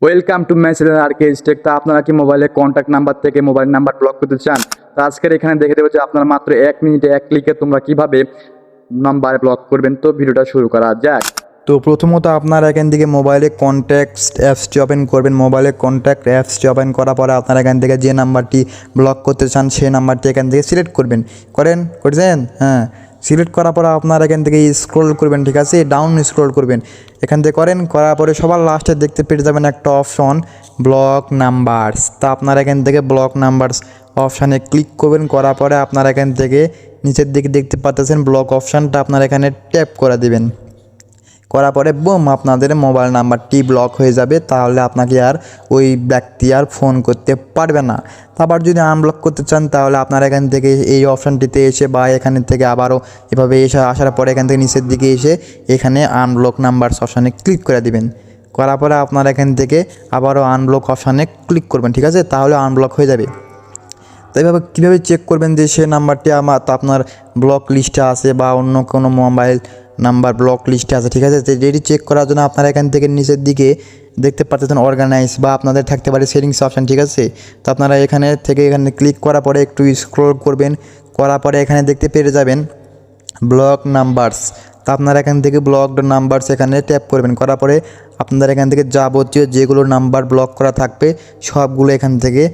Welcome to my channel আরকেস্টেক। তা আপনারা কি মোবাইলের কন্ট্যাক্ট নাম্বার থেকে মোবাইল নাম্বার ব্লক করতে চান? তো আজকের এখানে দেখে দেবো যে আপনারা মাত্র 1 মিনিটে 1 ক্লিকে তোমরা কিভাবে নাম্বার ব্লক করবেন। তো ভিডিওটা শুরু করা যাক। তো প্রথমত আপনারা এখান থেকে মোবাইলে কন্ট্যাক্টস অ্যাপসটি ওপেন করবেন। মোবাইলে কন্ট্যাক্ট অ্যাপসটি ওপেন করার পরে আপনারা এখান থেকে যে নাম্বারটি ব্লক করতে চান সেই নাম্বারটি এখান থেকে সিলেক্ট করবেন। করেছেন? হ্যাঁ, সিলেক্ট করার পরে আপনারা এখান থেকে স্ক্রল করবেন, ঠিক আছে, ডাউন স্ক্রল করবেন। এখান থেকে করার পরে সবার লাস্টে দেখতে পেয়ে যাবেন একটা অপশন ব্লক নাম্বারস। তা আপনারা এখান থেকে ব্লক নাম্বারস অপশানে ক্লিক করবেন। করার পরে আপনারা এখান থেকে নিচের দিকে দেখতে পাচ্ছেন ব্লক অপশানটা, আপনারা এখানে ট্যাপ করে দেবেন। করার পরে বুম, আপনাদের মোবাইল নাম্বারটি ব্লক হয়ে যাবে। তাহলে আপনাকে আর ওই ব্যক্তি আর ফোন করতে পারবে না। আবার যদি আনব্লক করতে চান তাহলে আপনারা এখান থেকে এই অপশানটিতে এসে বা এখানে থেকে আবারও এভাবে আসার পরে এখান থেকে নিচের দিকে এসে এখানে আনব্লক নাম্বার অপশানে ক্লিক করে দিবেন। করার পরে আপনারা এখান থেকে আবারও আনব্লক অপশানে ক্লিক করবেন, ঠিক আছে, তাহলে আনব্লক হয়ে যাবে। তো এইভাবে কীভাবে চেক করবেন যে সে নাম্বারটি আপনার ব্লক লিস্টে আছে বা অন্য কোনো মোবাইল নাম্বার ব্লক লিস্টে আছে, ঠিক আছে। যেটি চেক করার জন্য আপনারা এখান থেকে নিচের দিকে দেখতে পাচ্ছেন অর্গানাইজ বা আপনাদের থাকতে পারে সেটিংস অপশান, ঠিক আছে। তো আপনারা এখানে ক্লিক করার পরে একটু স্ক্রল করবেন। করার পরে এখানে দেখতে পেয়ে যাবেন ব্লক নাম্বারস। তো আপনারা এখান থেকে ব্লকড নাম্বারস এখানে ট্যাপ করবেন। করার পরে আপনাদের এখান থেকে যাবতীয় যেগুলো নাম্বার ব্লক করা থাকবে সবগুলো এখান থেকে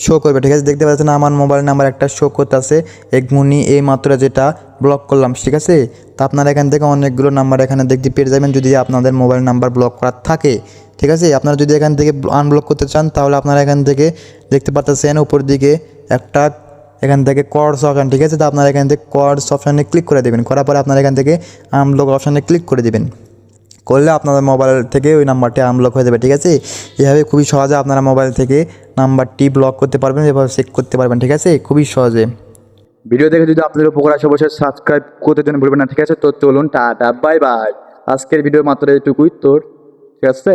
শো করবে, ঠিক আছে। দেখতে পাচ্ছেন আমার মোবাইল নাম্বার একটা শো করতেছে এগুনি এই মাত্র যেটা ব্লক করলাম, ঠিক আছে। তো আপনারা এখান থেকে অনেকগুলো নাম্বার এখানে দেখতে পেয়ে যাবেন যদি আপনাদের মোবাইল নাম্বার ব্লক করা থাকে, ঠিক আছে। আপনারা যদি এখান থেকে আনব্লক করতে চান তাহলে আপনারা এখান থেকে দেখতে পাচ্ছেন উপর দিকে একটা এখান থেকে কর্ডস অপশান, ঠিক আছে। তো আপনারা এখান থেকে কর্ডস অপশানে ক্লিক করে দেবেন। করার পরে আপনারা এখান থেকে আনব্লক অপশানে ক্লিক করে দেবেন। করলে আপনাদের মোবাইল থেকে ওই নাম্বারটি আনব্লক হয়ে যাবে, ঠিক আছে। এভাবে খুবই সহজে আপনারা মোবাইল থেকে নাম্বারটি ব্লক করতে পারবেন, এভাবে চেক করতে পারবেন, ঠিক আছে, খুবই সহজে। ভিডিও দেখে যদি আপনাদের উপকার আসে অবশ্যই সাবস্ক্রাইব করতে জন্য ভুলবেন না, ঠিক আছে। তো চলুন, টাটা বাই বাই। আজকের ভিডিও মাত্র এইটুকুই, ঠিক আছে।